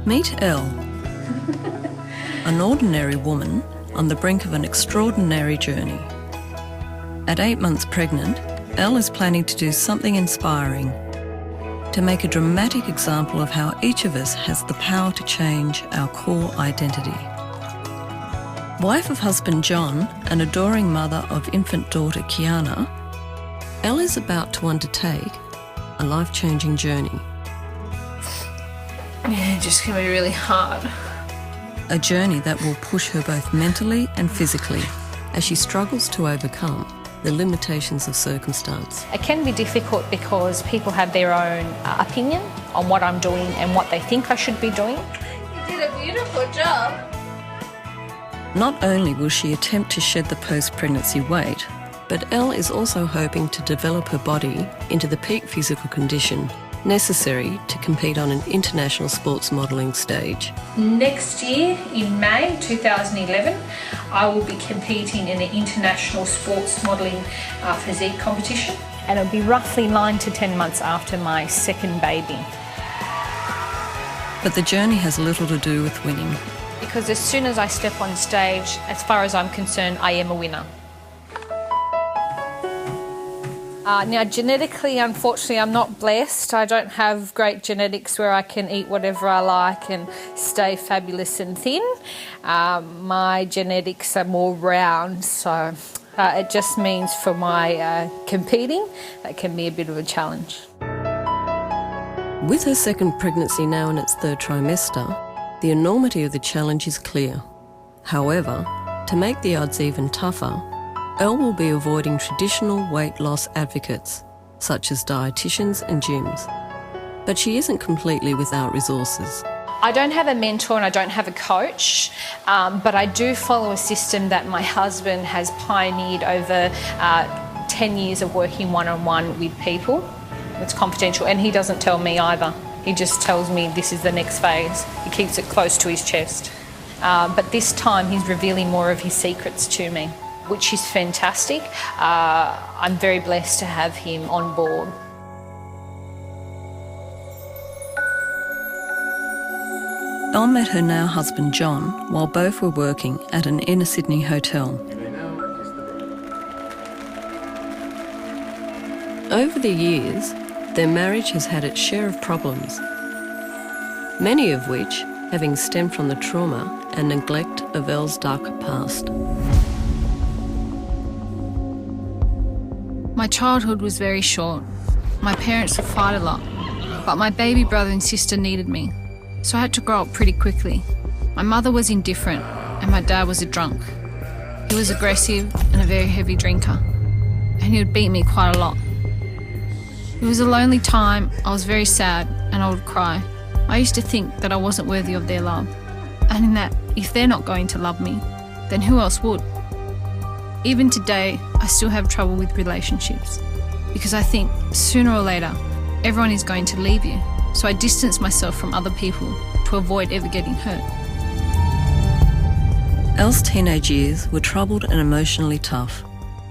Meet Elle, an ordinary woman on the brink of an extraordinary journey. At 8 months pregnant, Elle is planning to do something inspiring, to make a dramatic example of how each of us has the power to change our core identity. Wife of husband John and adoring mother of infant daughter Kiana, Elle is about to undertake a life-changing journey. Yeah, just can be really hard. A journey that will push her both mentally and physically as she struggles to overcome the limitations of circumstance. It can be difficult because people have their own opinion on what I'm doing and what they think I should be doing. You did a beautiful job. Not only will she attempt to shed the post-pregnancy weight, but Elle is also hoping to develop her body into the peak physical condition necessary to compete on an international sports modelling stage. Next year, in May 2011, I will be competing in the international sports modelling physique competition. And it'll be roughly 9 to 10 months after my second baby. But the journey has little to do with winning. Because as soon as I step on stage, as far as I'm concerned, I am a winner. Now, genetically, unfortunately, I'm not blessed. I don't have great genetics where I can eat whatever I like and stay fabulous and thin. My genetics are more round, so it just means for my competing, that can be a bit of a challenge. With her second pregnancy now in its third trimester, the enormity of the challenge is clear. However, to make the odds even tougher, Elle will be avoiding traditional weight loss advocates, such as dietitians and gyms. But she isn't completely without resources. I don't have a mentor and I don't have a coach, but I do follow a system that my husband has pioneered over 10 years of working one-on-one with people. It's confidential, and he doesn't tell me either. He just tells me this is the next phase. He keeps it close to his chest. But this time he's revealing more of his secrets to me, which is fantastic. I'm very blessed to have him on board. Elle met her now husband John while both were working at an inner Sydney hotel. Over the years, their marriage has had its share of problems, many of which having stemmed from the trauma and neglect of Elle's dark past. My childhood was very short. My parents would fight a lot, but my baby brother and sister needed me, so I had to grow up pretty quickly. My mother was indifferent and my dad was a drunk. He was aggressive and a very heavy drinker, and he would beat me quite a lot. It was a lonely time. I was very sad and I would cry. I used to think that I wasn't worthy of their love, and in that if they're not going to love me, then who else would? Even today, I still have trouble with relationships because I think sooner or later, everyone is going to leave you. So I distance myself from other people to avoid ever getting hurt. Elle's teenage years were troubled and emotionally tough.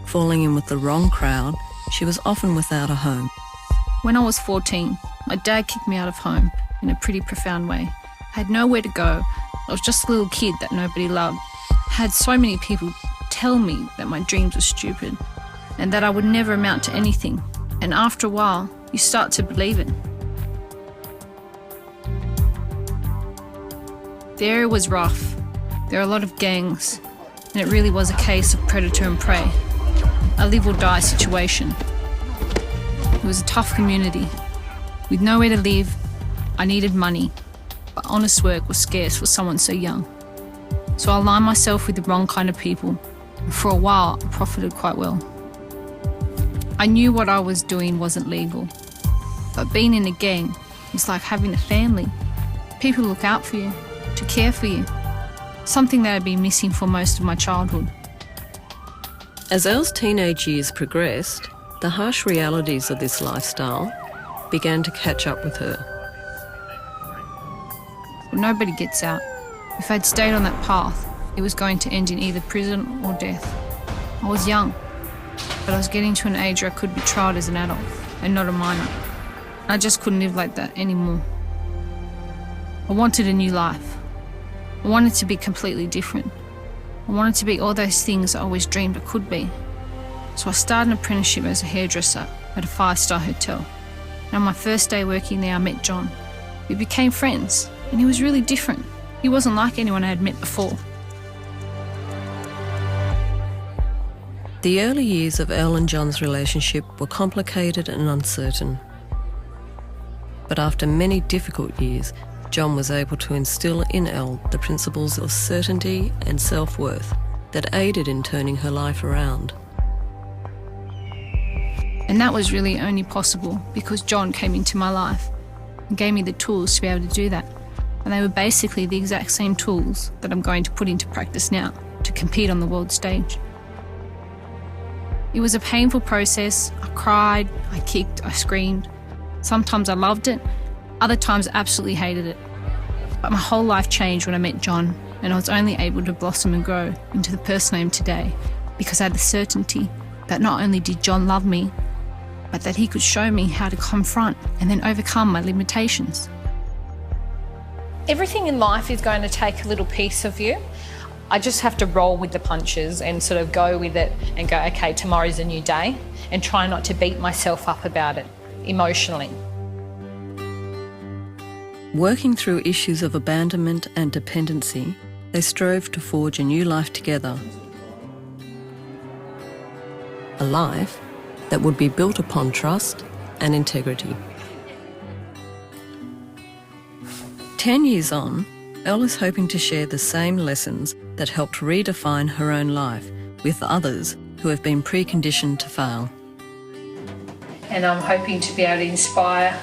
Falling in with the wrong crowd, she was often without a home. When I was 14, my dad kicked me out of home in a pretty profound way. I had nowhere to go. I was just a little kid that nobody loved. I had so many people tell me that my dreams were stupid and that I would never amount to anything. And after a while, you start to believe it. The area was rough. There were a lot of gangs, and it really was a case of predator and prey, a live or die situation. It was a tough community. With nowhere to live, I needed money, but honest work was scarce for someone so young. So I aligned myself with the wrong kind of people, and for a while I profited quite well. I knew what I was doing wasn't legal, but being in a gang was like having a family. People look out for you, to care for you, something that I'd been missing for most of my childhood. As Elle's teenage years progressed, the harsh realities of this lifestyle began to catch up with her. Well, nobody gets out. If I'd stayed on that path, it was going to end in either prison or death. I was young, but I was getting to an age where I could be tried as an adult and not a minor. I just couldn't live like that anymore. I wanted a new life. I wanted to be completely different. I wanted to be all those things I always dreamed I could be. So I started an apprenticeship as a hairdresser at a 5-star hotel. And on my first day working there, I met John. We became friends, and he was really different. He wasn't like anyone I had met before. The early years of Elle and John's relationship were complicated and uncertain. But after many difficult years, John was able to instill in Elle the principles of certainty and self-worth that aided in turning her life around. And that was really only possible because John came into my life and gave me the tools to be able to do that. And they were basically the exact same tools that I'm going to put into practice now to compete on the world stage. It was a painful process. I cried, I kicked, I screamed. Sometimes I loved it, other times I absolutely hated it. But my whole life changed when I met John, and I was only able to blossom and grow into the person I am today because I had the certainty that not only did John love me, but that he could show me how to confront and then overcome my limitations. Everything in life is going to take a little piece of you. I just have to roll with the punches and sort of go with it and go, okay, tomorrow's a new day, and try not to beat myself up about it emotionally. Working through issues of abandonment and dependency, they strove to forge a new life together. A life that would be built upon trust and integrity. 10 years on, Elle is hoping to share the same lessons that helped redefine her own life with others who have been preconditioned to fail. And I'm hoping to be able to inspire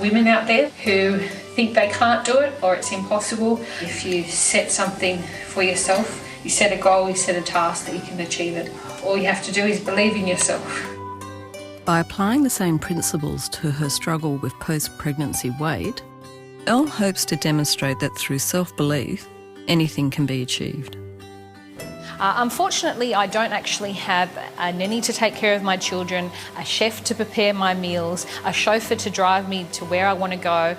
women out there who think they can't do it or it's impossible. If you set something for yourself, you set a goal, you set a task that you can achieve it. All you have to do is believe in yourself. By applying the same principles to her struggle with post-pregnancy weight, Elle hopes to demonstrate that through self-belief, anything can be achieved. Unfortunately, I don't actually have a nanny to take care of my children, a chef to prepare my meals, a chauffeur to drive me to where I want to go,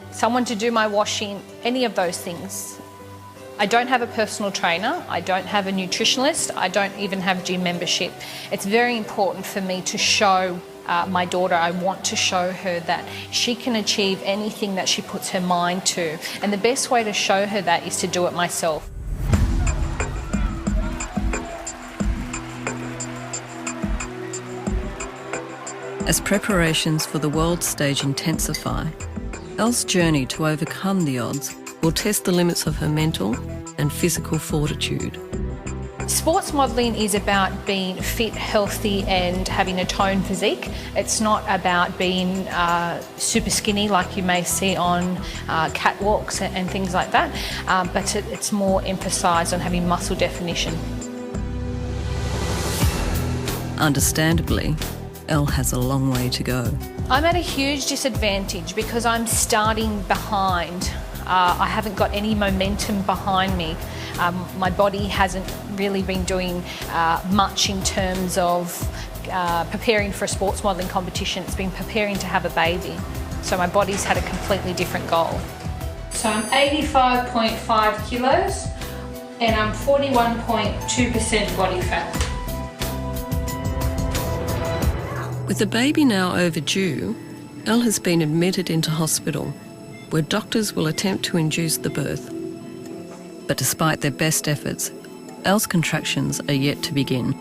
someone to do my washing, any of those things. I don't have a personal trainer, I don't have a nutritionist, I don't even have gym membership. It's very important for me to show my daughter, I want to show her that she can achieve anything that she puts her mind to. And the best way to show her that is to do it myself. As preparations for the world stage intensify, Elle's journey to overcome the odds will test the limits of her mental and physical fortitude. Sports modelling is about being fit, healthy and having a toned physique. It's not about being super skinny like you may see on catwalks and things like that, but it's more emphasised on having muscle definition. Understandably, Elle has a long way to go. I'm at a huge disadvantage because I'm starting behind. I haven't got any momentum behind me. My body hasn't really been doing much in terms of preparing for a sports modelling competition. It's been preparing to have a baby. So my body's had a completely different goal. So I'm 85.5 kilos and I'm 41.2% body fat. With the baby now overdue, Elle has been admitted into hospital, where doctors will attempt to induce the birth. But despite their best efforts, Elle's contractions are yet to begin.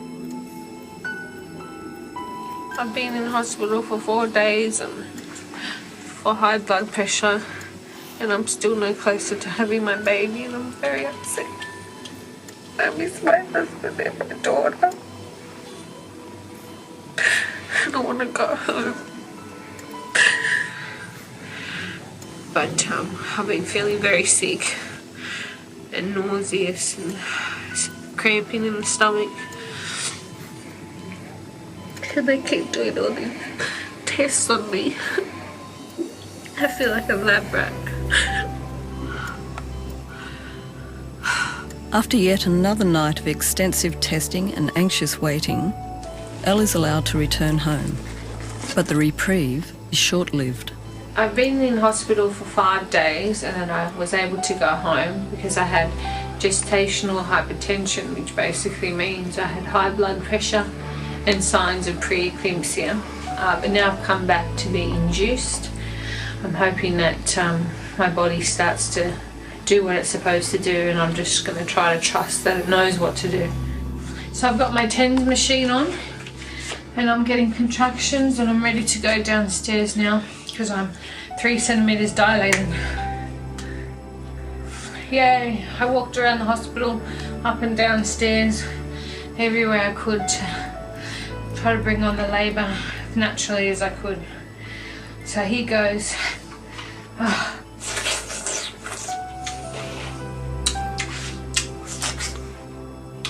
I've been in hospital for 4 days and for high blood pressure, and I'm still no closer to having my baby, and I'm very upset. I miss my husband and my daughter. I don't want to go home. But I've been feeling very sick and nauseous and cramping in the stomach. And they keep doing all these tests on me. I feel like a lab rat. After yet another night of extensive testing and anxious waiting, Elle is allowed to return home. But the reprieve is short-lived. I've been in hospital for 5 days and then I was able to go home because I had gestational hypertension, which basically means I had high blood pressure and signs of preeclampsia. But now I've come back to be induced. I'm hoping that my body starts to do what it's supposed to do, and I'm just going to try to trust that it knows what to do. So I've got my TENS machine on and I'm getting contractions and I'm ready to go downstairs now because I'm 3 centimeters dilated. Yay, I walked around the hospital, up and downstairs, everywhere I could to try to bring on the labour naturally as I could. So here goes.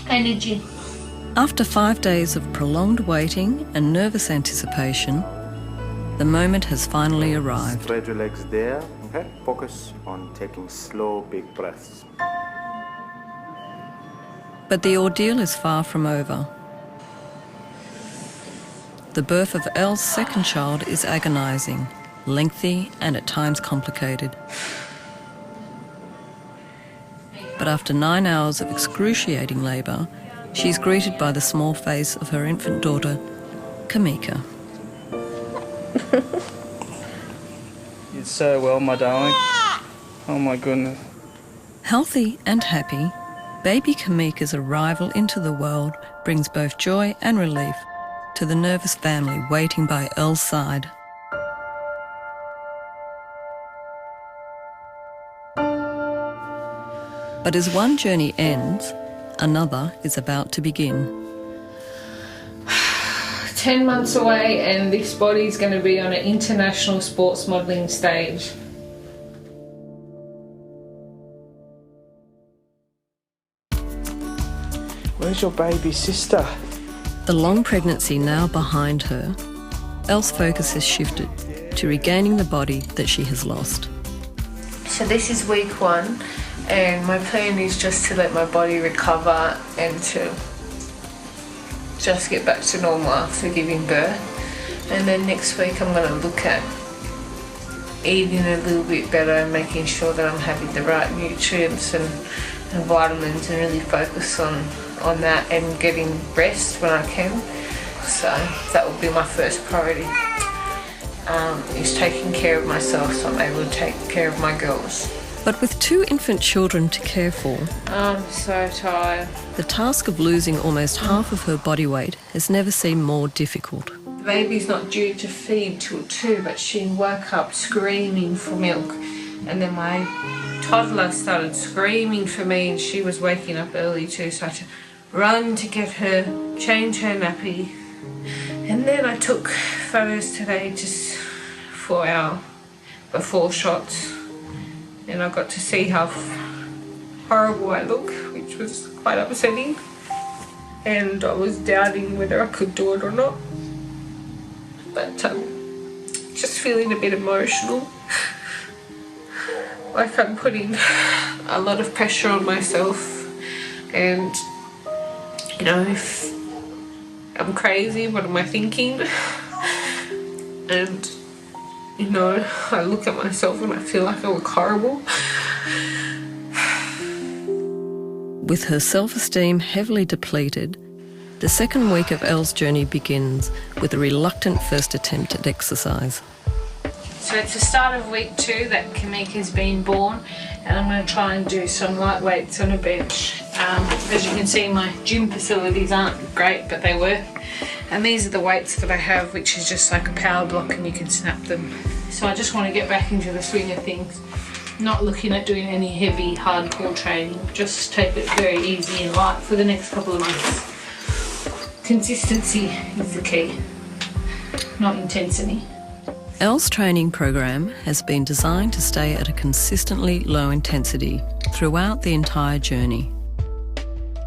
Energy. After 5 days of prolonged waiting and nervous anticipation, the moment has finally arrived. Spread your legs there. Okay. Focus on taking slow, big breaths. But the ordeal is far from over. The birth of Elle's second child is agonising, lengthy and at times complicated. But after 9 hours of excruciating labour, she's greeted by the small face of her infant daughter, Kamika. You did so well, my darling. Oh my goodness. Healthy and happy, baby Kamika's arrival into the world brings both joy and relief to the nervous family waiting by Elle's side. But as one journey ends, another is about to begin. 10 months away and this body's going to be on an international sports modelling stage. Where's your baby sister? The long pregnancy now behind her, Elle's focus has shifted to regaining the body that she has lost. So this is week 1 and my plan is just to let my body recover and to just get back to normal after giving birth. And then next week I'm going to look at eating a little bit better and making sure that I'm having the right nutrients and vitamins and really focus on that and getting rest when I can. So that will be my first priority, is taking care of myself so I'm able to take care of my girls. But with 2 infant children to care for, I'm so tired. the task of losing almost half of her body weight has never seemed more difficult. The baby's not due to feed till 2, but she woke up screaming for milk. And then my toddler started screaming for me and she was waking up early too, so I had to run to get her, change her nappy. And then I took photos today just for our before shots. And I got to see how horrible I look, which was quite upsetting. And I was doubting whether I could do it or not. But just feeling a bit emotional. Like I'm putting a lot of pressure on myself. And, you know, if I'm crazy, what am I thinking? And, you know, I look at myself and I feel like I look horrible. With her self-esteem heavily depleted, the second week of Elle's journey begins with a reluctant first attempt at exercise. So it's the start of week 2 that Kamika's been born, and I'm going to try and do some light weights on a bench. As you can see, my gym facilities aren't great, but they work. And these are the weights that I have, which is just like a power block and you can snap them. So I just want to get back into the swing of things. Not looking at doing any heavy, hardcore training. Just take it very easy and light for the next couple of months. Consistency is the key, not intensity. Elle's training program has been designed to stay at a consistently low intensity throughout the entire journey.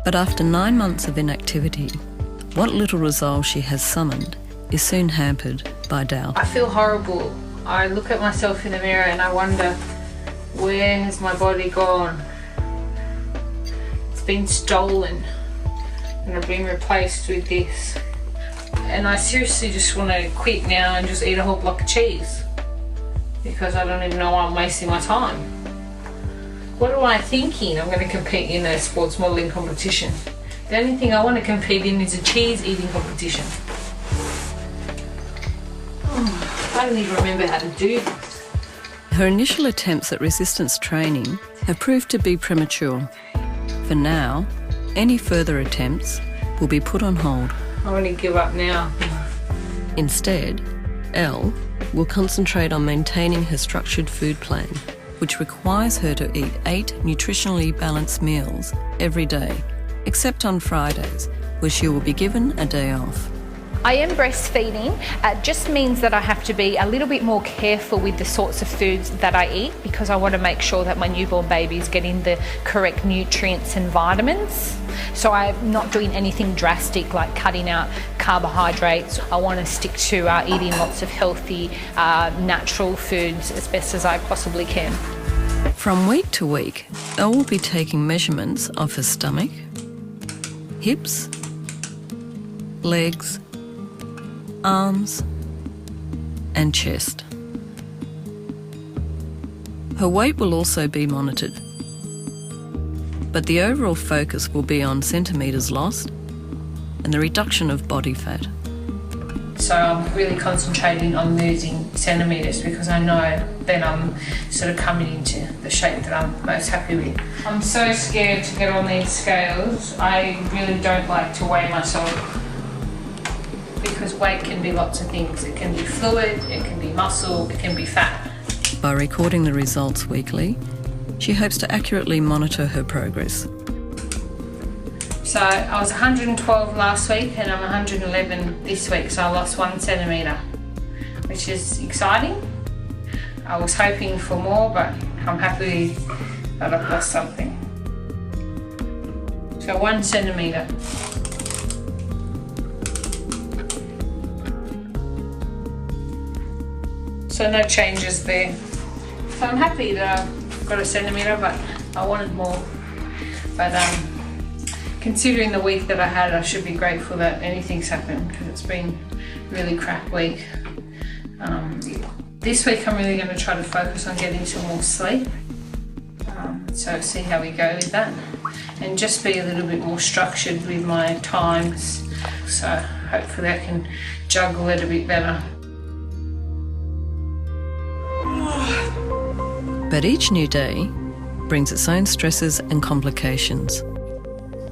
But after 9 months of inactivity, what little resolve she has summoned is soon hampered by doubt. I feel horrible. I look at myself in the mirror and I wonder, where has my body gone? It's been stolen and I've been replaced with this. And I seriously just want to quit now and just eat a whole block of cheese. because I don't even know why I'm wasting my time. What am I thinking? I'm going to compete in a sports modelling competition. The only thing I want to compete in is a cheese eating competition. Oh, I don't even remember how to do this. Her initial attempts at resistance training have proved to be premature. For now, any further attempts will be put on hold. I want to give up now. Instead, Elle will concentrate on maintaining her structured food plan, which requires her to eat 8 nutritionally balanced meals every day, except on Fridays, where she will be given a day off. I am breastfeeding. It just means that I have to be a little bit more careful with the sorts of foods that I eat, because I want to make sure that my newborn baby is getting the correct nutrients and vitamins. So I'm not doing anything drastic like cutting out carbohydrates. I want to stick to eating lots of healthy, natural foods as best as I possibly can. From week to week, Elle will be taking measurements of her stomach, hips, legs, arms and chest. Her weight will also be monitored, but the overall focus will be on centimetres lost and the reduction of body fat. So I'm really concentrating on losing centimetres, because I know then I'm sort of coming into the shape that I'm most happy with. I'm so scared to get on these scales. I really don't like to weigh myself, because weight can be lots of things. It can be fluid, it can be muscle, it can be fat. By recording the results weekly, she hopes to accurately monitor her progress. So I was 112 last week and I'm 111 this week, so I lost 1 centimetre, which is exciting. I was hoping for more, but I'm happy that I've lost something. So 1 centimetre. So no changes there. So I'm happy that I've got 1 centimetre, but I wanted more. But considering the week that I had, I should be grateful that anything's happened, because it's been a really crap week. This week I'm really going to try to focus on getting some more sleep. So see how we go with that, and just be a little bit more structured with my times. So hopefully I can juggle it a bit better. But each new day brings its own stresses and complications.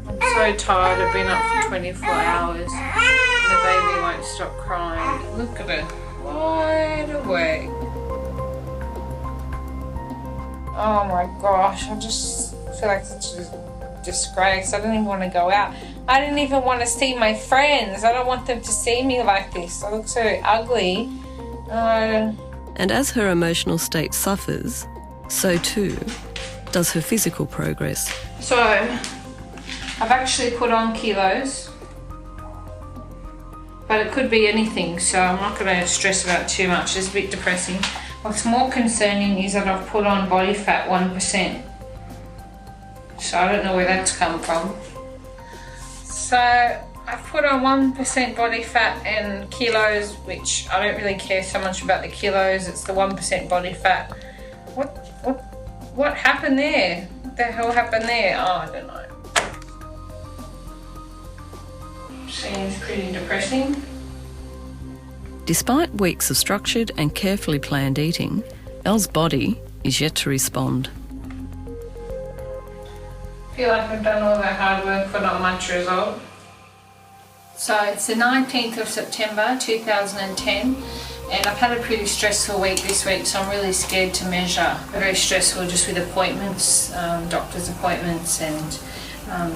I'm so tired. I've been up for 24 hours and the baby won't stop crying. Look at her, wide awake. Oh my gosh, I just feel like such a disgrace. I don't even want to go out. I didn't even want to see my friends. I don't want them to see me like this. I look so ugly. And as her emotional state suffers, so too does her physical progress. So I've actually put on kilos, but it could be anything, so I'm not going to stress about it too much. It's a bit depressing. What's more concerning is that I've put on body fat 1%. So I don't know where that's come from. So I've put on 1% body fat and kilos, which I don't really care so much about the kilos. It's the 1% body fat. What happened there? What the hell happened there? Oh, I don't know. Seems pretty depressing. Despite weeks of structured and carefully planned eating, Elle's body is yet to respond. I feel like I've done all that hard work for not much result. So it's the 19th of September 2010, and I've had a pretty stressful week this week, so I'm really scared to measure. Very stressful just with appointments, doctor's appointments and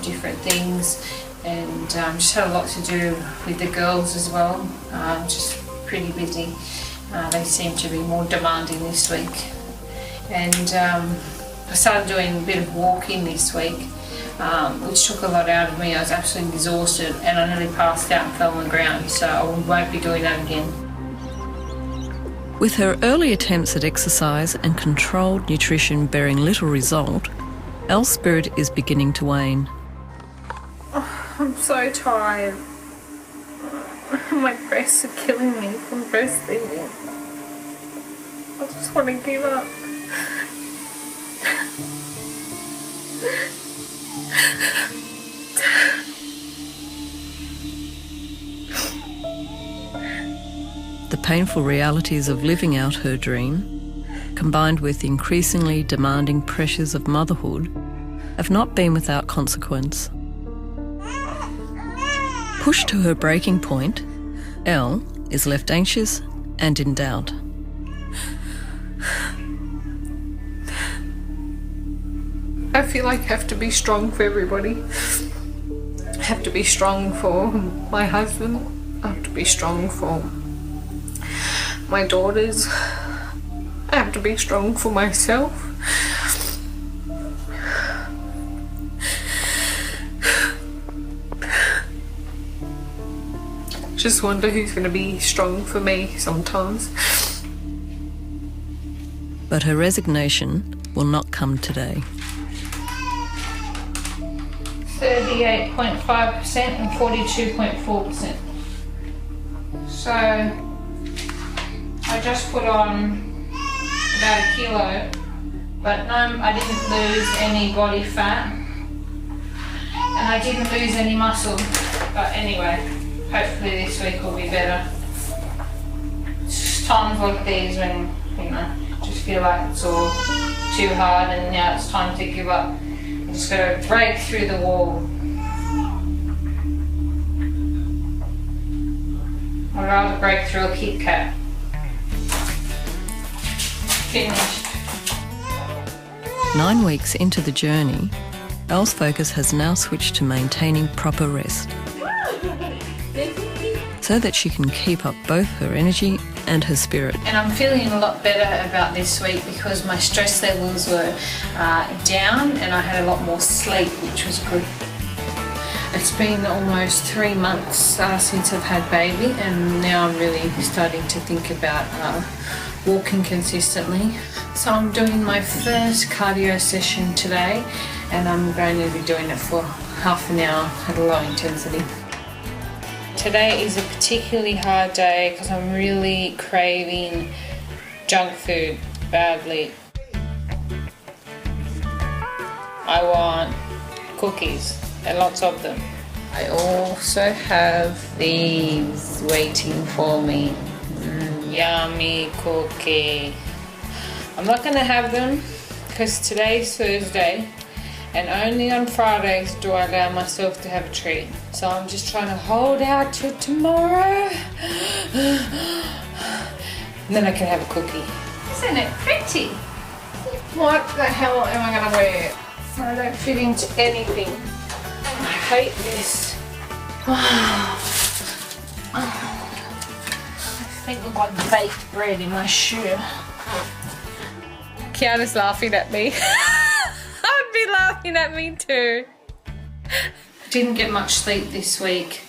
different things, and just had a lot to do with the girls as well, just pretty busy. They seem to be more demanding this week, and I started doing a bit of walking this week, which took a lot out of me. I was absolutely exhausted and I nearly passed out and fell on the ground, so I won't be doing that again. With her early attempts at exercise and controlled nutrition bearing little result, Elle's spirit is beginning to wane. Oh, I'm so tired. My breasts are killing me from breastfeeding. I just want to give up. The painful realities of living out her dream, combined with increasingly demanding pressures of motherhood, have not been without consequence. Pushed to her breaking point, Elle is left anxious and in doubt. I feel like I have to be strong for everybody. I have to be strong for my husband. I have to be strong for my daughters. I have to be strong for myself. Just wonder who's going to be strong for me sometimes. But her resignation will not come today. 38.5% and 42.4%. So I just put on about a kilo, but no, I didn't lose any body fat and I didn't lose any muscle. But anyway, hopefully this week will be better. It's just times like these when, you know, just feel like it's all too hard and now it's time to give up. You just got to break through the wall. I'd rather break through a Kit Kat. Finished. 9 weeks into the journey, Elle's focus has now switched to maintaining proper rest so that she can keep up both her energy and her spirit. And I'm feeling a lot better about this week because my stress levels were down and I had a lot more sleep, which was good. It's been almost 3 months since I've had baby, and now I'm really starting to think about walking consistently. So I'm doing my first cardio session today, and I'm going to be doing it for half an hour at a low intensity. Today is a particularly hard day because I'm really craving junk food badly. I want cookies, and lots of them. I also have these waiting for me. Yummy cookie. I'm not going to have them because today's Thursday and only on Fridays do I allow myself to have a treat. So I'm just trying to hold out till tomorrow and then I can have a cookie. Isn't it pretty? What the hell am I going to wear? I don't fit into anything. I hate this. I think I've got baked bread in my shoe. Kiana's laughing at me. I'd be laughing at me too. Didn't get much sleep this week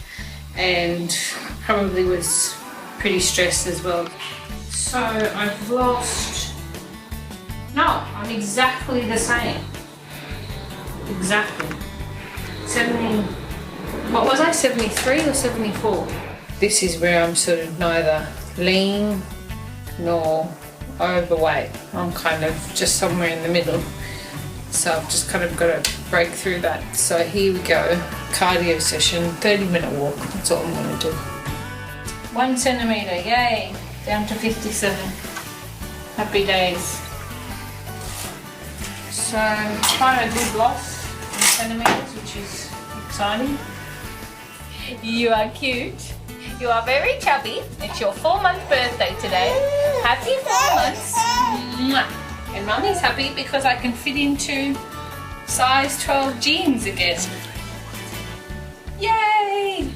and probably was pretty stressed as well. So I've lost... No, I'm exactly the same. Exactly. 70, what was I, 73 or 74? This is where I'm sort of neither lean nor overweight. I'm kind of just somewhere in the middle. So I've just kind of got to break through that. So here we go, cardio session, 30-minute walk, that's all I'm going to do. 1 centimetre, yay, down to 57. Happy days. So quite a good loss in centimetres, which is exciting. You are cute. You are very chubby. It's your 4-month birthday today. Happy 4 months. Mwah. And Mummy's happy because I can fit into size 12 jeans again. Yay!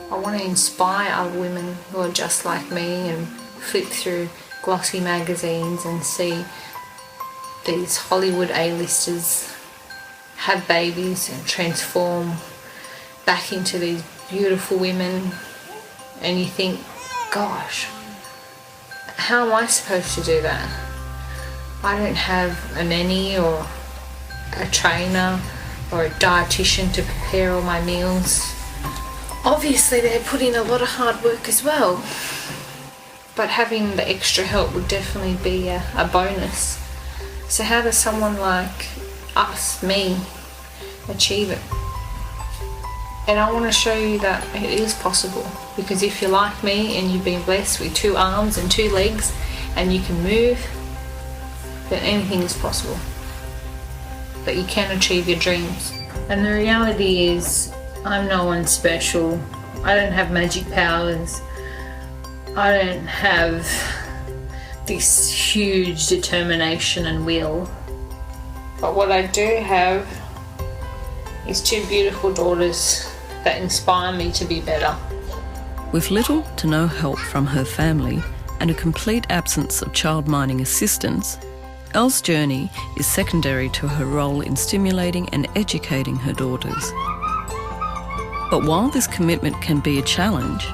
I want to inspire other women who are just like me and flip through glossy magazines and see these Hollywood A-listers have babies and transform back into these beautiful women, and you think, gosh, how am I supposed to do that? I don't have a nanny or a trainer or a dietitian to prepare all my meals. Obviously they're putting a lot of hard work as well, but having the extra help would definitely be a bonus. So how does someone like us, me, achieve it? And I want to show you that it is possible, because if you're like me and you've been blessed with 2 arms and 2 legs and you can move, then anything is possible. That you can achieve your dreams. And the reality is, I'm no one special. I don't have magic powers. I don't have this huge determination and will. But what I do have is 2 beautiful daughters that inspire me to be better. With little to no help from her family and a complete absence of child-minding assistance, Elle's journey is secondary to her role in stimulating and educating her daughters. But while this commitment can be a challenge,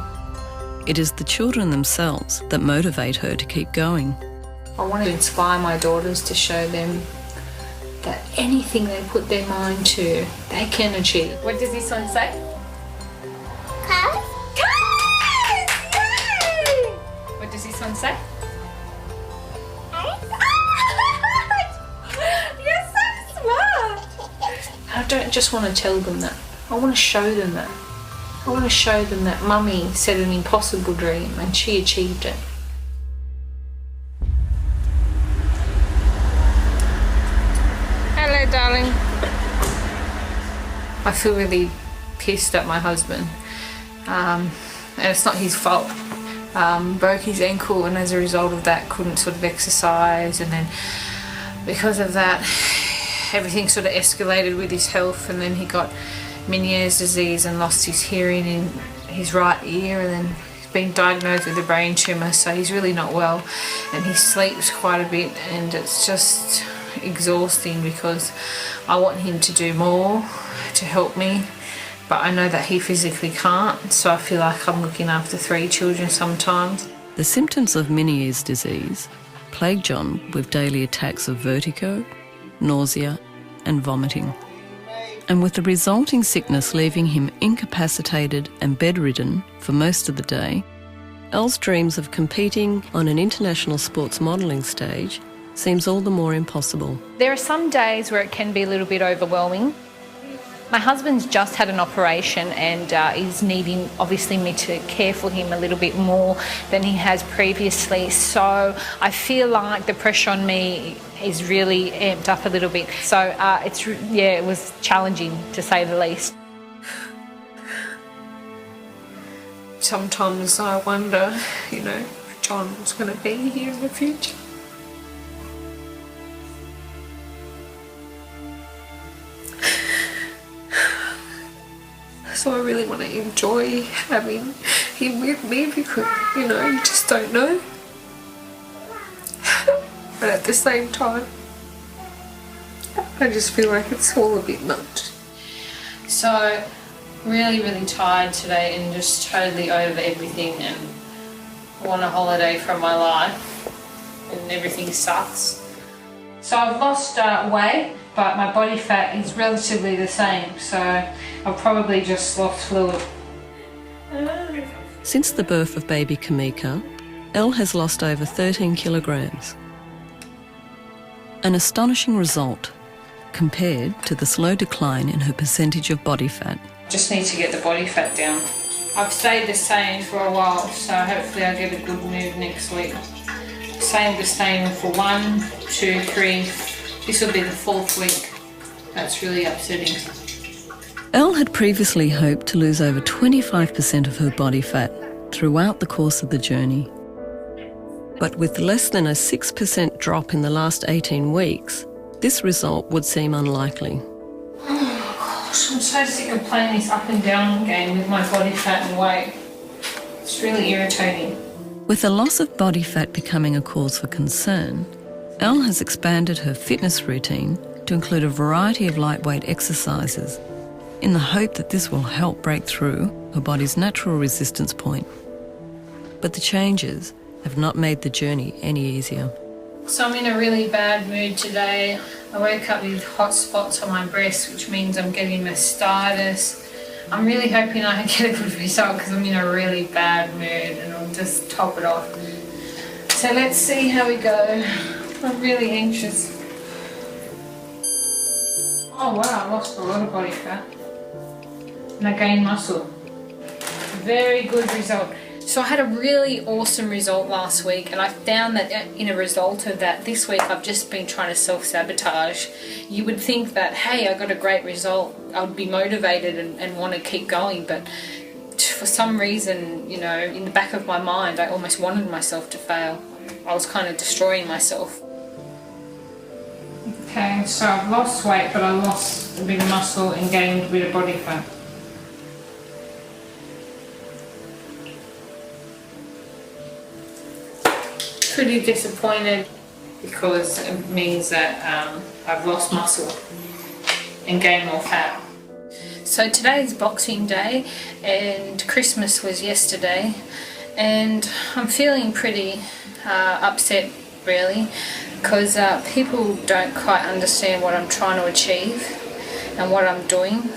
it is the children themselves that motivate her to keep going. I want to inspire my daughters to show them that anything they put their mind to, they can achieve. What does this one say? Cars? Cars! Yay! What does this one say? You're so smart! I don't just want to tell them that. I want to show them that. I want to show them that Mummy set an impossible dream and she achieved it. Hello, darling. I feel really pissed at my husband, and it's not his fault. Broke his ankle, and as a result of that couldn't sort of exercise, and then because of that everything sort of escalated with his health, and then he got Meniere's disease and lost his hearing in his right ear, and then he's been diagnosed with a brain tumour, so he's really not well, and he sleeps quite a bit, and it's just exhausting because I want him to do more to help me, but I know that he physically can't, so I feel like I'm looking after 3 children sometimes. The symptoms of Meniere's disease plague John with daily attacks of vertigo, nausea and vomiting. And with the resulting sickness leaving him incapacitated and bedridden for most of the day, Elle's dreams of competing on an international sports modelling stage seems all the more impossible. There are some days where it can be a little bit overwhelming. My husband's just had an operation and is needing, obviously, me to care for him a little bit more than he has previously. So I feel like the pressure on me is really amped up a little bit. So it was challenging, to say the least. Sometimes I wonder, if John's going to be here in the future. So I really want to enjoy having him with me because, you just don't know. But at the same time, I just feel like it's all a bit much. So, really, really tired today and just totally over everything and want a holiday from my life and everything sucks. So I've lost weight, but my body fat is relatively the same, so I've probably just lost fluid. Since the birth of baby Kamika, Elle has lost over 13 kilograms. An astonishing result compared to the slow decline in her percentage of body fat. Just need to get the body fat down. I've stayed the same for a while, so hopefully I'll get a good move next week. Staying the same for 1, 2, 3. This will be the 4th week. That's really upsetting. Elle had previously hoped to lose over 25% of her body fat throughout the course of the journey. But with less than a 6% drop in the last 18 weeks, this result would seem unlikely. Oh gosh, I'm so sick of playing this up and down game with my body fat and weight. It's really irritating. With the loss of body fat becoming a cause for concern, Elle has expanded her fitness routine to include a variety of lightweight exercises in the hope that this will help break through her body's natural resistance point. But the changes have not made the journey any easier. So I'm in a really bad mood today. I woke up with hot spots on my breast, which means I'm getting mastitis. I'm really hoping I get a good result because I'm in a really bad mood and I'll just top it off. So let's see how we go. I'm really anxious. Oh wow, I lost a lot of body fat. And I gained muscle. Very good result. So I had a really awesome result last week, and I found that in a result of that this week I've just been trying to self-sabotage. You would think that, hey, I got a great result, I would be motivated and want to keep going, but for some reason, you know, in the back of my mind I almost wanted myself to fail. I was kind of destroying myself. Okay, so I've lost weight, but I lost a bit of muscle and gained a bit of body fat. Pretty disappointed because it means that I've lost muscle and gained more fat. So today is Boxing Day and Christmas was yesterday, and I'm feeling pretty upset really because people don't quite understand what I'm trying to achieve and what I'm doing,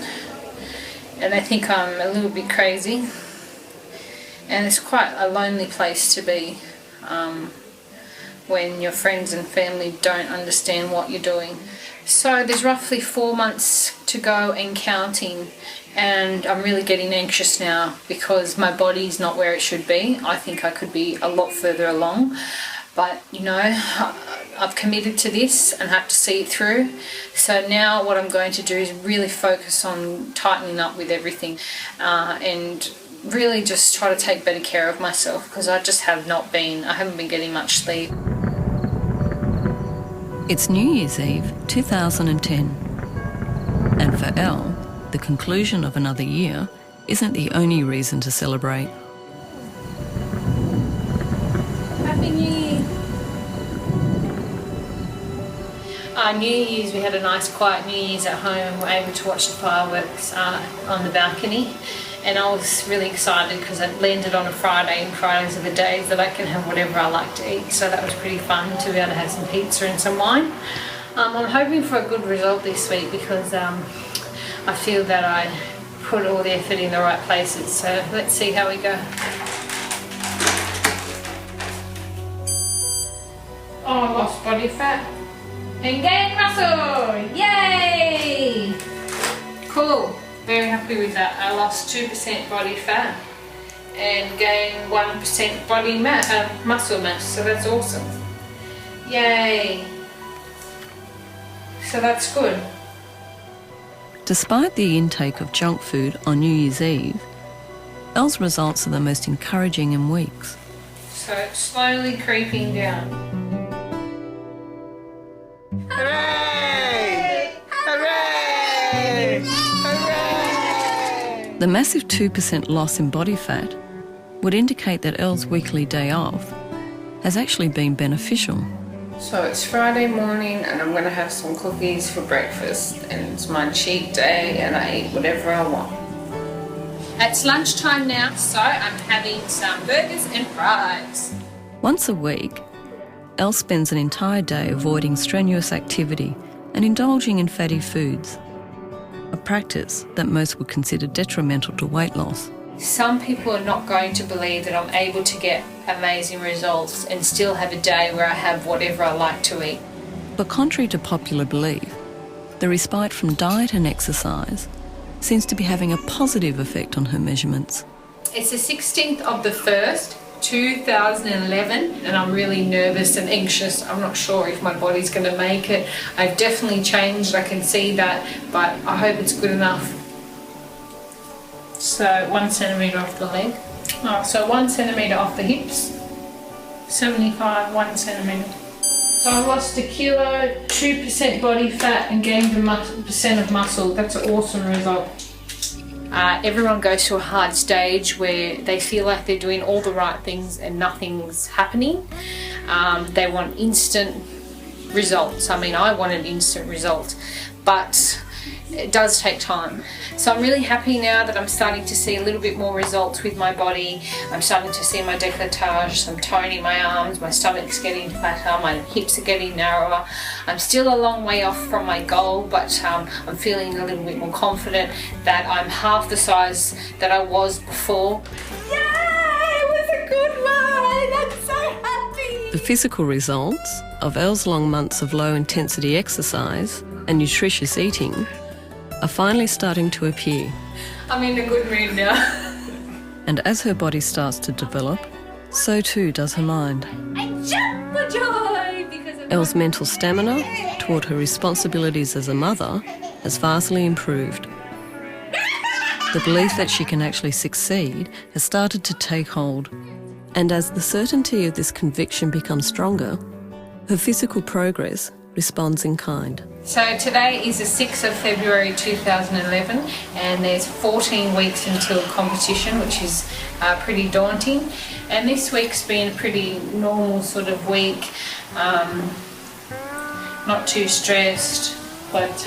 and they think I'm a little bit crazy, and it's quite a lonely place to be when your friends and family don't understand what you're doing. So there's roughly 4 months to go and counting, and I'm really getting anxious now because my body's not where it should be. I think I could be a lot further along, but you know, I've committed to this and have to see it through. So now what I'm going to do is really focus on tightening up with everything and really just try to take better care of myself because I just haven't been getting much sleep. It's New Year's Eve 2010, and for Elle, the conclusion of another year isn't the only reason to celebrate. Happy New Year! New Year's, we had a nice quiet New Year's at home. We were able to watch the fireworks on the balcony, and I was really excited because it landed on a Friday, and Fridays are the days that I can have whatever I like to eat, so that was pretty fun to be able to have some pizza and some wine. I'm hoping for a good result this week because I feel that I put all the effort in the right places, so let's see how we go. Oh, I lost body fat and gained muscle! Yay! Cool. Very happy with that. I lost 2% body fat and gained 1% body muscle mass, so that's awesome. Yay! So that's good. Despite the intake of junk food on New Year's Eve, Elle's results are the most encouraging in weeks. So it's slowly creeping down. Hooray! Hooray! Hooray! The massive 2% loss in body fat would indicate that Elle's weekly day off has actually been beneficial. So it's Friday morning and I'm going to have some cookies for breakfast, and it's my cheat day and I eat whatever I want. It's lunchtime now, so I'm having some burgers and fries. Once a week, Elle spends an entire day avoiding strenuous activity and indulging in fatty foods, a practice that most would consider detrimental to weight loss. Some people are not going to believe that I'm able to get amazing results and still have a day where I have whatever I like to eat. But contrary to popular belief, the respite from diet and exercise seems to be having a positive effect on her measurements. It's the 16th of the 1st, 2011, and I'm really nervous and anxious. I'm not sure if my body's going to make it. I've definitely changed, I can see that, but I hope it's good enough. So 1 centimetre off the leg. Oh, so 1 centimetre off the hips. 75, 1 centimetre. So I lost a kilo, 2% body fat and gained a percent of muscle. That's an awesome result. Everyone goes to a hard stage where they feel like they're doing all the right things and nothing's happening. They want instant results. I mean, I wanted instant results, but it does take time. So I'm really happy now that I'm starting to see a little bit more results with my body. I'm starting to see my décolletage, some tone in my arms, my stomach's getting flatter, my hips are getting narrower. I'm still a long way off from my goal, but I'm feeling a little bit more confident that I'm half the size that I was before. Yay! It was a good ride! I'm so happy! The physical results of Elle's long months of low-intensity exercise and nutritious eating are finally starting to appear. I'm in a good mood now. And as her body starts to develop, so too does her mind. I jump for joy because of Elle's mental stamina toward her responsibilities as a mother has vastly improved. The belief that she can actually succeed has started to take hold. And as the certainty of this conviction becomes stronger, her physical progress responds in kind. So today is the 6th of February 2011 and there's 14 weeks until competition, which is pretty daunting. And this week's been a pretty normal sort of week, not too stressed, but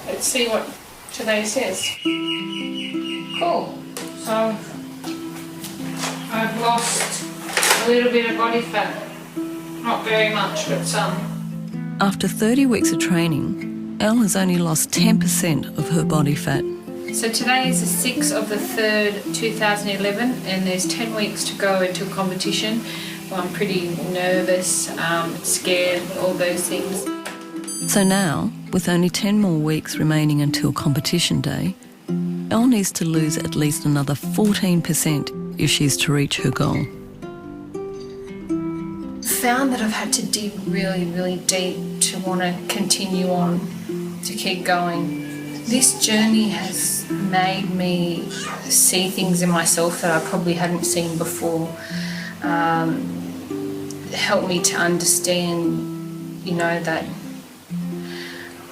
let's see what today says. Cool. So I've lost a little bit of body fat, not very much, but some. After 30 weeks of training, Elle has only lost 10% of her body fat. So today is the 6th of the 3rd, 2011, and there's 10 weeks to go into competition. Well, I'm pretty nervous, scared, all those things. So now, with only 10 more weeks remaining until competition day, Elle needs to lose at least another 14% if she's to reach her goal. Found that I've had to dig really, really deep to want to continue on, to keep going. This journey has made me see things in myself that I probably hadn't seen before. Helped me to understand, you know, that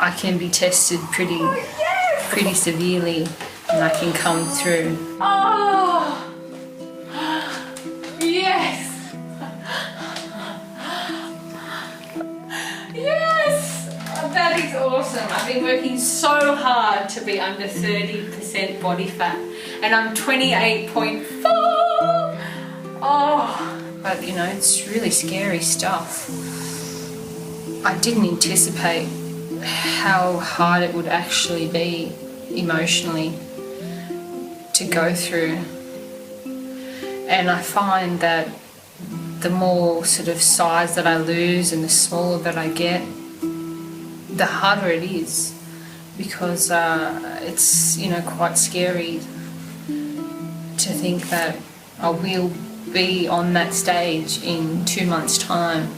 I can be tested pretty severely and I can come through. Oh, yes! Yes! That is awesome. I've been working so hard to be under 30% body fat and I'm 28.4. Oh, but you know, it's really scary stuff. I didn't anticipate how hard it would actually be emotionally to go through. And I find that the more sort of size that I lose and the smaller that I get, the harder it is, because it's, you know, quite scary to think that I will be on that stage in 2 months' time.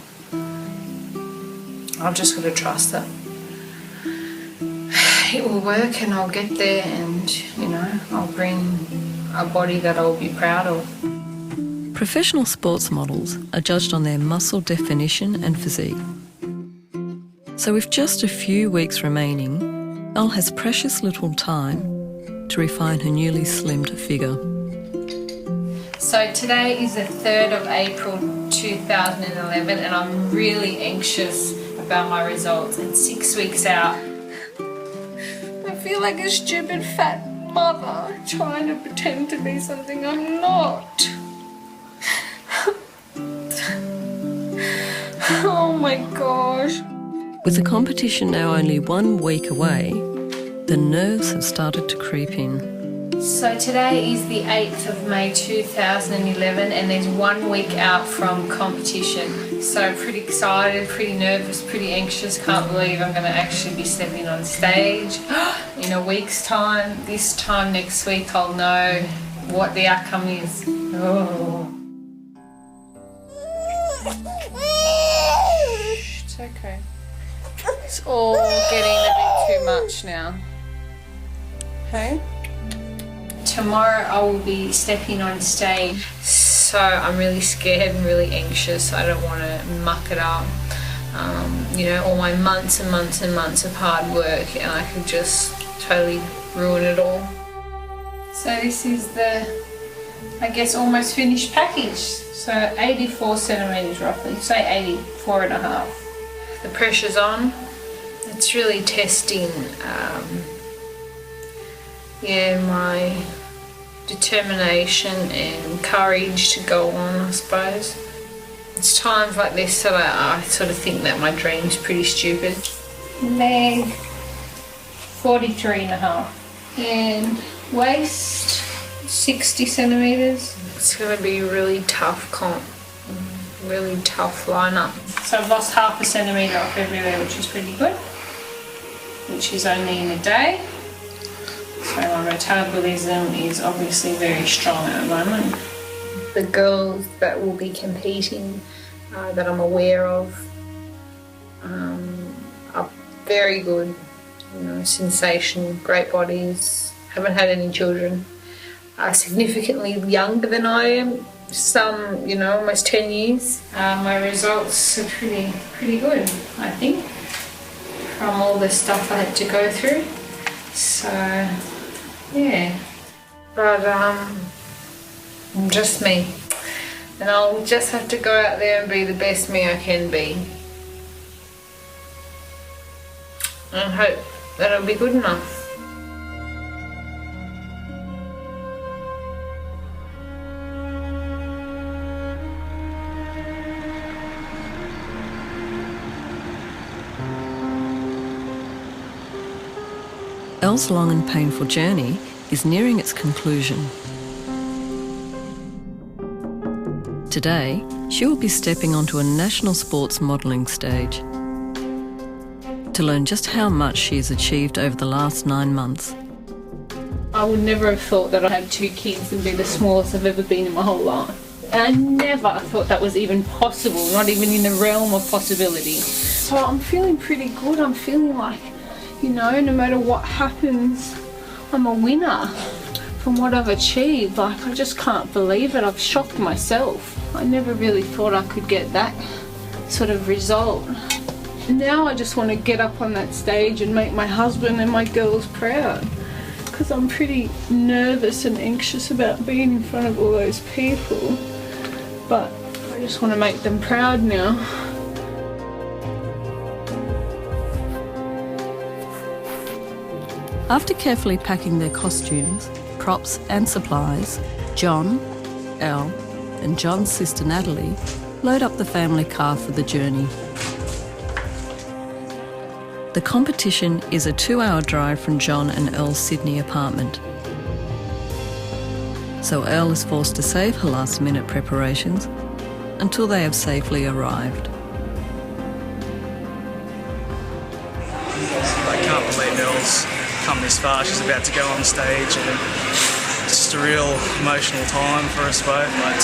I've just got to trust that it will work and I'll get there, and you know, I'll bring a body that I'll be proud of. Professional sports models are judged on their muscle definition and physique. So with just a few weeks remaining, Elle has precious little time to refine her newly slimmed figure. So today is the 3rd of April 2011 and I'm really anxious about my results, and 6 weeks out. I feel like a stupid fat mother trying to pretend to be something I'm not. Oh my gosh. With the competition now only 1 week away, the nerves have started to creep in. So today is the 8th of May 2011 and there's 1 week out from competition. So I'm pretty excited, pretty nervous, pretty anxious. Can't believe I'm going to actually be stepping on stage in a week's time. This time next week I'll know what the outcome is. Oh. It's okay. It's all getting a bit too much now. Okay? Tomorrow I will be stepping on stage, so I'm really scared and really anxious. I don't want to muck it up. You know, all my months and months and months of hard work, and I could just totally ruin it all. So this is the, I guess, almost finished package. So 84 centimetres roughly, say 84 and a half. The pressure's on. It's just really testing, my determination and courage to go on, I suppose. It's times like this that I sort of think that my dream's pretty stupid. Leg, 43.5. And waist, 60 centimetres. It's going to be a really tough comp, really tough lineup. So I've lost 0.5 centimetre off everywhere, which is pretty good, which is only in a day. So my metabolism is obviously very strong at the moment. The girls that will be competing that I'm aware of are very good, sensation, great bodies, haven't had any children, are significantly younger than I am, some, almost 10 years. My results are pretty good, I think, from all the stuff I had to go through. So, yeah. But, I'm just me. And I'll just have to go out there and be the best me I can be. And hope that it'll be good enough. Elle's long and painful journey is nearing its conclusion. Today, she will be stepping onto a national sports modelling stage to learn just how much she has achieved over the last 9 months. I would never have thought that I'd have 2 kids and be the smallest I've ever been in my whole life. And I never thought that was even possible, not even in the realm of possibility. So I'm feeling pretty good. I'm feeling like, no matter what happens, I'm a winner from what I've achieved. Like, I just can't believe it. I've shocked myself. I never really thought I could get that sort of result. Now I just want to get up on that stage and make my husband and my girls proud, because I'm pretty nervous and anxious about being in front of all those people. But I just want to make them proud now. After carefully packing their costumes, props and supplies, John, Elle and John's sister Natalie load up the family car for the journey. The competition is a 2-hour drive from John and Elle's Sydney apartment. So Elle is forced to save her last-minute preparations until they have safely arrived. I can't believe Elle's come this far. She's about to go on stage, and it's just a real emotional time for us both. But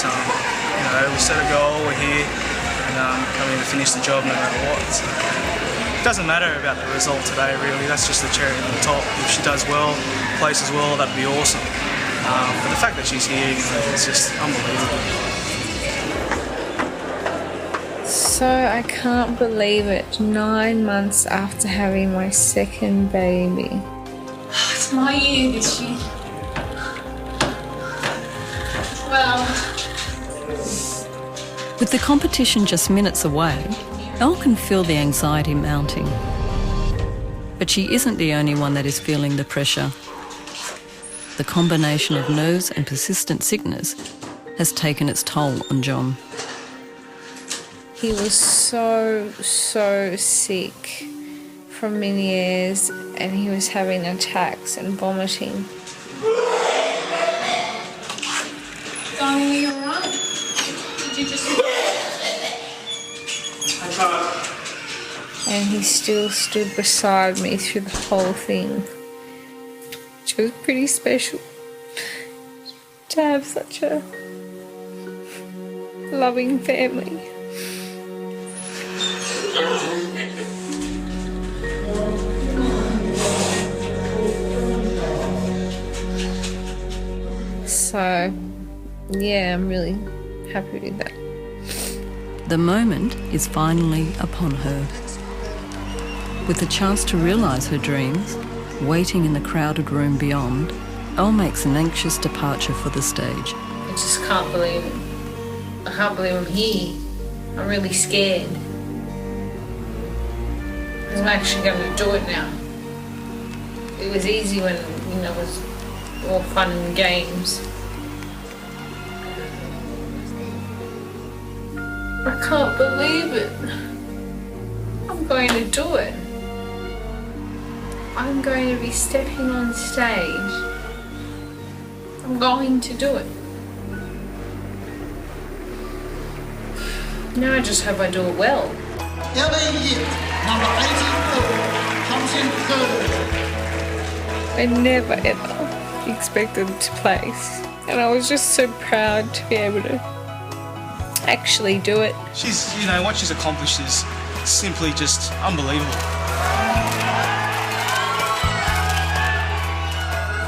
we set a goal, we're here, and coming to finish the job no matter what. So, it doesn't matter about the result today, really. That's just the cherry on the top. If she does well, places well, that'd be awesome. But the fact that she's here, it's just unbelievable. So I can't believe it, 9 months after having my second baby. It's my year this year. Well, With the competition just minutes away, Elle can feel the anxiety mounting. But she isn't the only one that is feeling the pressure. The combination of nerves and persistent sickness has taken its toll on John. He was so sick for many years, and he was having attacks and vomiting. darling, are you alright? Did you just... And he still stood beside me through the whole thing, which was pretty special to have such a loving family. So, yeah, I'm really happy with that. The moment is finally upon her. With the chance to realise her dreams, waiting in the crowded room beyond, Elle makes an anxious departure for the stage. I just can't believe it. I can't believe I'm here. I'm really scared. I'm actually going to do it now. It was easy when, it was all fun and games. I can't believe it. I'm going to do it. I'm going to be stepping on stage. I'm going to do it. Now I just hope I do it well. Elle, number 84, comes in third. I never ever expected to place, and I was just so proud to be able to actually do it. She's, what she's accomplished is simply just unbelievable.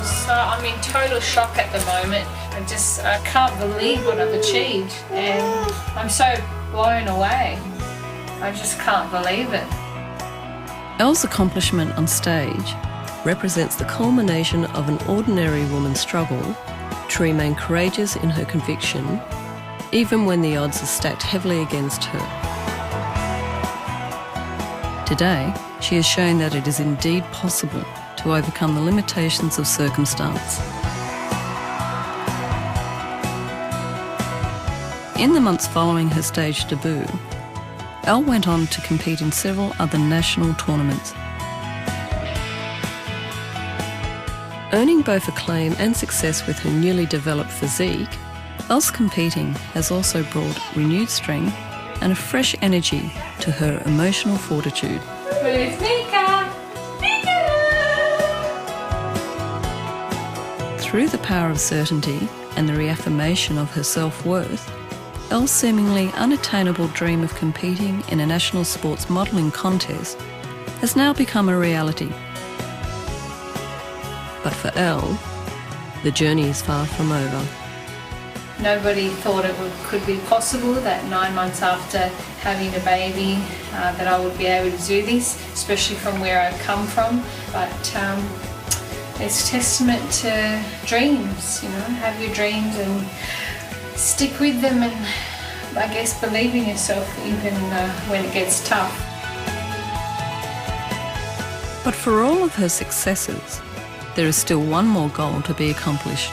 So I'm in total shock at the moment. I can't believe what I've achieved, and I'm so blown away. I just can't believe it. Elle's accomplishment on stage represents the culmination of an ordinary woman's struggle to remain courageous in her conviction, even when the odds are stacked heavily against her. Today, she has shown that it is indeed possible to overcome the limitations of circumstance. In the months following her stage debut, Elle went on to compete in several other national tournaments. Earning both acclaim and success with her newly developed physique, Elle's competing has also brought renewed strength and a fresh energy to her emotional fortitude. Where's Mika? Through the power of certainty and the reaffirmation of her self-worth, Elle's seemingly unattainable dream of competing in a national sports modelling contest has now become a reality. But for Elle, the journey is far from over. Nobody thought it could be possible that 9 months after having a baby that I would be able to do this, especially from where I've come from. But it's testament to dreams, have your dreams and stick with them, and I guess believe in yourself even when it gets tough. But for all of her successes, there is still one more goal to be accomplished.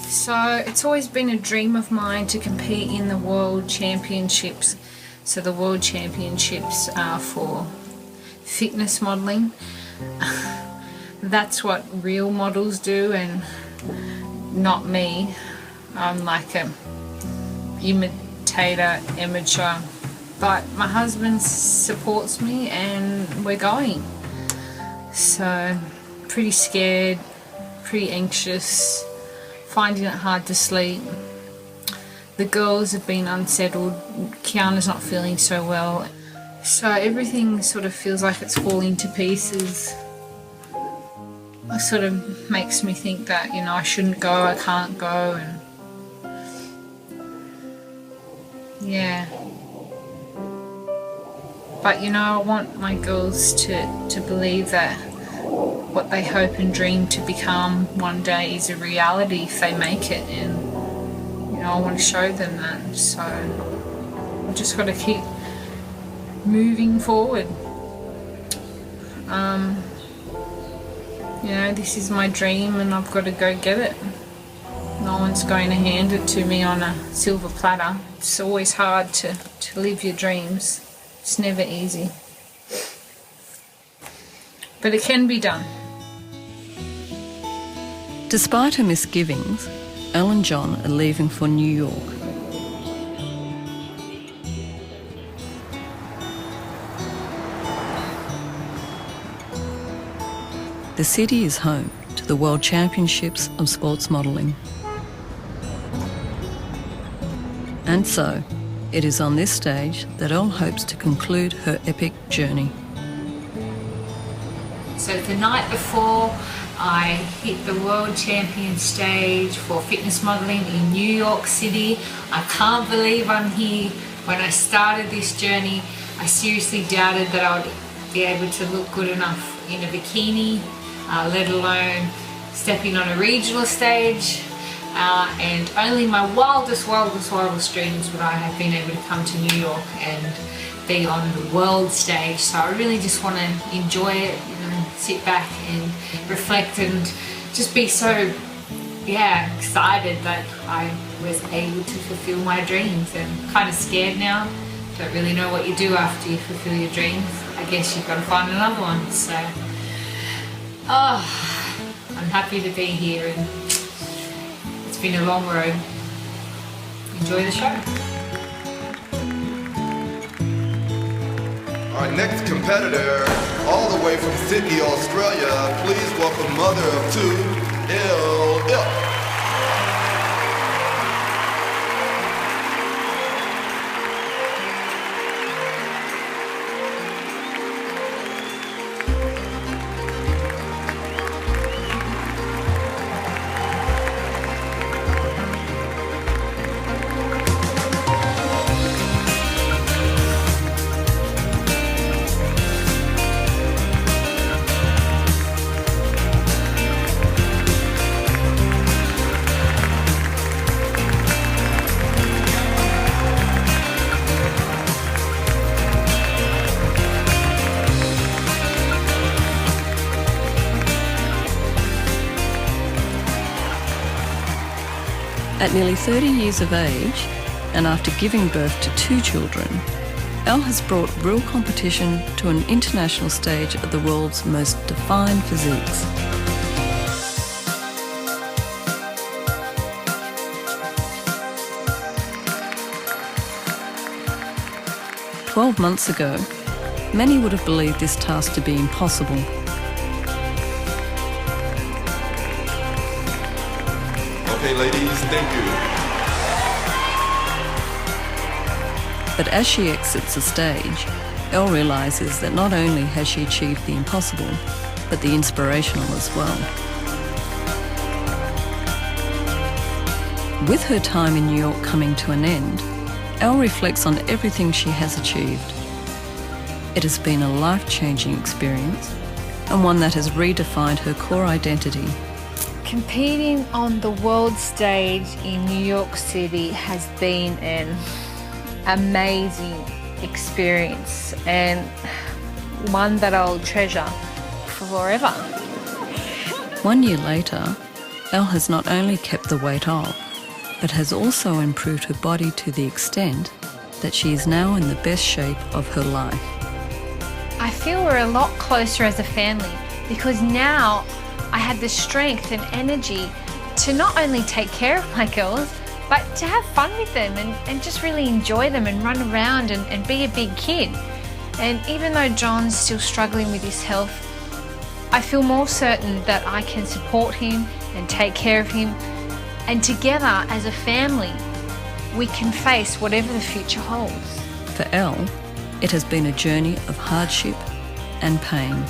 So it's always been a dream of mine to compete in the World Championships. So the World Championships are for fitness modelling. That's what real models do, and not me. I'm like a imitator, amateur. But my husband supports me and we're going. So pretty scared, pretty anxious, finding it hard to sleep. The girls have been unsettled. Kiana's not feeling so well. So everything sort of feels like it's falling to pieces. It sort of makes me think that, I shouldn't go, I can't go, and yeah. But I want my girls to believe that what they hope and dream to become one day is a reality if they make it, and I want to show them that. So I've just got to keep moving forward. This is my dream and I've got to go get it. No one's going to hand it to me on a silver platter. It's always hard to live your dreams. It's never easy. But it can be done. Despite her misgivings, Elle and John are leaving for New York. The city is home to the World Championships of Sports Modelling. And so, it is on this stage that Elle hopes to conclude her epic journey. So the night before, I hit the World Champion stage for fitness modelling in New York City. I can't believe I'm here. When I started this journey, I seriously doubted that I would be able to look good enough in a bikini, let alone stepping on a regional stage. and only my wildest dreams would I have been able to come to New York and be on the world stage. So I really just want to enjoy it, sit back and reflect and just be so excited that I was able to fulfill my dreams. And kind of scared now, don't really know what you do after you fulfill your dreams. I guess you've got to find another one. So I'm happy to be here, and it's been a long road. Enjoy the show. Our next competitor, all the way from Sydney, Australia, please welcome mother of two, Elle. At nearly 30 years of age, and after giving birth to 2 children, Elle has brought real competition to an international stage of the world's most defined physiques. "12 months ago, many would have believed this task to be impossible. Okay, ladies, thank you. But as she exits the stage, Elle realises that not only has she achieved the impossible, but the inspirational as well. With her time in New York coming to an end, Elle reflects on everything she has achieved. It has been a life-changing experience, and one that has redefined her core identity. Competing on the world stage in New York City has been an amazing experience, and one that I'll treasure forever. 1 year later, Elle has not only kept the weight off, but has also improved her body to the extent that she is now in the best shape of her life. I feel we're a lot closer as a family because now I have the strength and energy to not only take care of my girls, but to have fun with them and just really enjoy them and run around and be a big kid. And even though John's still struggling with his health, I feel more certain that I can support him and take care of him. And together as a family, we can face whatever the future holds. For Elle, it has been a journey of hardship and pain.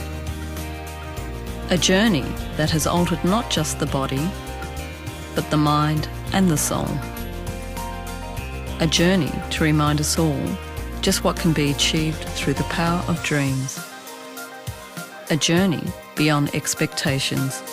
A journey that has altered not just the body, but the mind and the soul. A journey to remind us all just what can be achieved through the power of dreams. A journey beyond expectations.